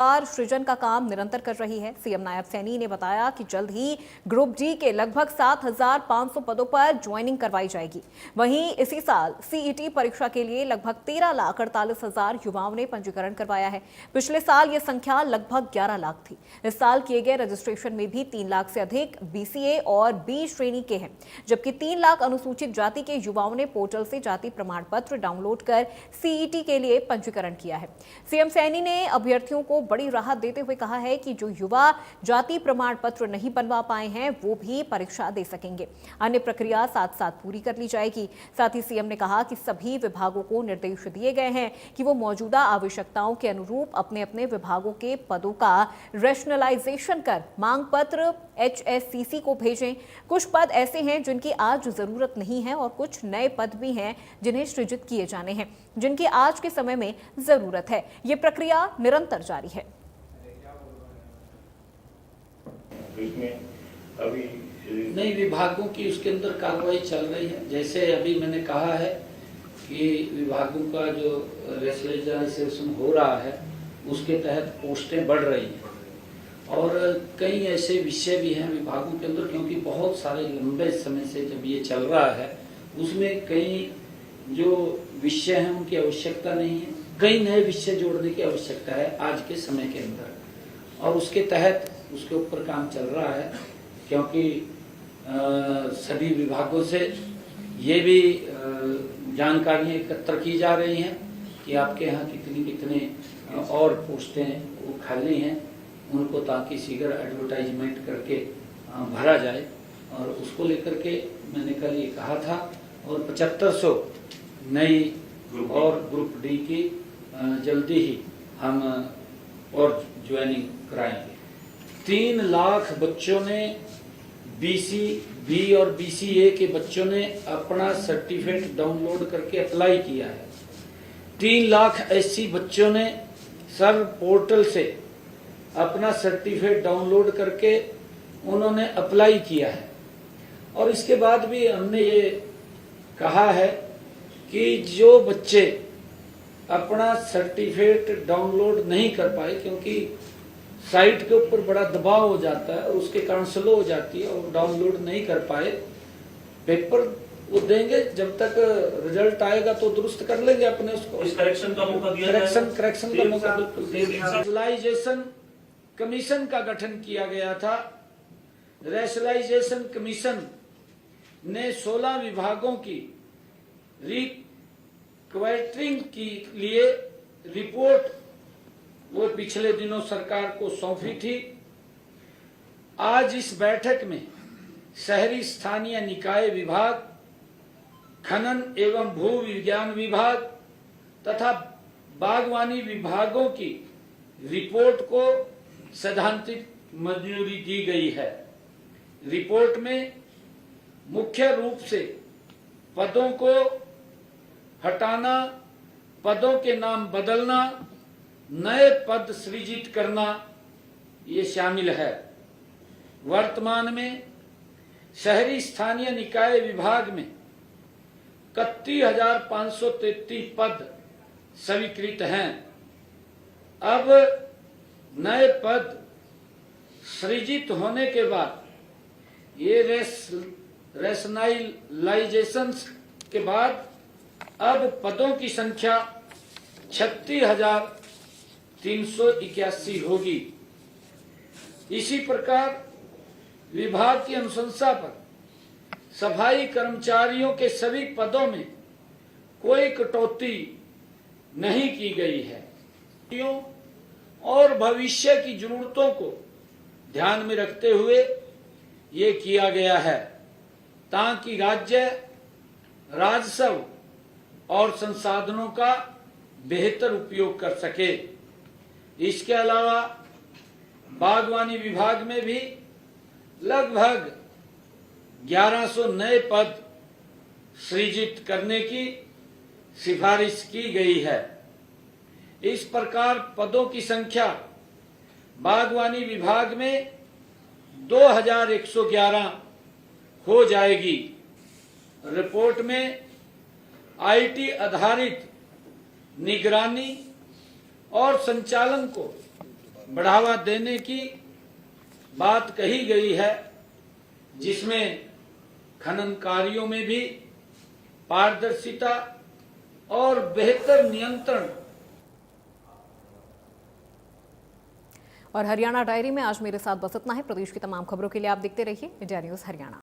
सृजन का काम निरंतर कर रही है। सीएम नायब सैनी ने बताया कि जल्द ही ग्रुप डी के लगभग 7,500 पदों पर ज्वाइनिंग करवाई जाएगी। वहीं इसी साल सीईटी परीक्षा के लिए लगभग 13,48,000 युवाओं ने पंजीकरण करवाया है। पिछले साल यह संख्या लगभग 11 लाख थी। इस साल किए गए रजिस्ट्रेशन में भी 3 लाख से अधिक बीसीए और बी श्रेणी के हैं, जबकि 3 लाख अनुसूचित जाति के युवाओं ने पोर्टल से जाति प्रमाण पत्र डाउनलोड कर सीईटी के लिए पंजीकरण किया है। सीएम सैनी ने अभ्यर्थियों को बड़ी राहत देते हुए कहा है कि जो युवा जाति प्रमाण पत्र नहीं बनवा पाए हैं वो भी परीक्षा दे सकेंगे। अन्य प्रक्रिया साथ साथ पूरी कर ली जाएगी। साथ ही सीएम ने कहा कि सभी विभागों को निर्देश दिए गए हैं कि वो मौजूदा आवश्यकताओं के अनुरूप अपने अपने विभागों के पदों का रैशनलाइजेशन कर मांग पत्र HSCC को भेजें। कुछ पद ऐसे हैं जिनकी आज जरूरत नहीं है और कुछ नए पद भी हैं जिन्हें सृजित किए जाने हैं, जिनकी आज के समय में जरूरत है। ये प्रक्रिया निरंतर जारी है। अभी नई विभागों की उसके अंदर कार्रवाई चल रही है। जैसे अभी मैंने कहा है कि विभागों का जो रैशनलाइजेशन हो रहा है उसके तहत पोस्टें बढ़ रही हैं और कई ऐसे विषय भी हैं विभागों के अंदर, क्योंकि बहुत सारे लंबे समय से जब ये चल रहा है उसमें कई जो विषय हैं उनकी आवश्यकता नहीं है, कई नए विषय जोड़ने की आवश्यकता है आज के समय के अंदर और उसके तहत उसके ऊपर काम चल रहा है। क्योंकि सभी विभागों से ये भी जानकारियाँ एकत्र की जा रही हैं कि आपके यहाँ कितनी और पोस्टें वो खाली हैं उनको, ताकि शीघ्र एडवर्टाइजमेंट करके भरा जाए और उसको लेकर के मैंने कल ये कहा था। और 7500 नई और ग्रुप डी की जल्दी ही हम और ज्वाइनिंग कराएंगे। 3 लाख बच्चों ने बी और बीसीए के बच्चों ने अपना सर्टिफिकेट डाउनलोड करके अप्लाई किया है। 3 लाख ऐसी बच्चों ने सर पोर्टल से अपना सर्टिफिकेट डाउनलोड करके उन्होंने अप्लाई किया है। और इसके बाद भी हमने ये कहा है कि जो बच्चे अपना सर्टिफिकेट डाउनलोड नहीं कर पाए, क्योंकि साइट के ऊपर बड़ा दबाव हो जाता है और उसके कारण स्लो हो जाती है और डाउनलोड नहीं कर पाए, पेपर वो देंगे, जब तक रिजल्ट आएगा तो दुरुस्त कर लेंगे अपने उसको। इस करेक्शन का मौका दिया करेक्शन का मौका बिल्कुल। रैशनलाइजेशन कमीशन का गठन किया गया था। रैशनलाइजेशन कमीशन ने 16 विभागों की रिक्वेस्टिंग के लिए रिपोर्ट वो पिछले दिनों सरकार को सौंपी थी। आज इस बैठक में शहरी स्थानीय निकाय विभाग, खनन एवं भू विज्ञान विभाग तथा बागवानी विभागों की रिपोर्ट को सैद्धांतिक मंजूरी दी गई है। रिपोर्ट में मुख्य रूप से पदों को हटाना, पदों के नाम बदलना, नए पद सृजित करना ये शामिल है। वर्तमान में शहरी स्थानीय निकाय विभाग में 31,533 पद स्वीकृत हैं। अब नए पद सृजित होने के बाद ये रैशनलाइजेशन के बाद अब पदों की संख्या 36,381 होगी। इसी प्रकार विभाग की अनुशंसा पर सफाई कर्मचारियों के सभी पदों में कोई कटौती नहीं की गई है और भविष्य की जरूरतों को ध्यान में रखते हुए ये किया गया है, ताकि राज्य राजस्व और संसाधनों का बेहतर उपयोग कर सके। इसके अलावा बागवानी विभाग में भी लगभग 1100 नए पद सृजित करने की सिफारिश की गई है। इस प्रकार पदों की संख्या बागवानी विभाग में 2111 हो जाएगी। रिपोर्ट में आईटी आधारित निगरानी और संचालन को बढ़ावा देने की बात कही गई है, जिसमें खनन कार्यों में भी पारदर्शिता और बेहतर नियंत्रण। और हरियाणा डायरी में आज मेरे साथ बस इतना है। प्रदेश की तमाम खबरों के लिए आप देखते रहिए इंडिया न्यूज हरियाणा।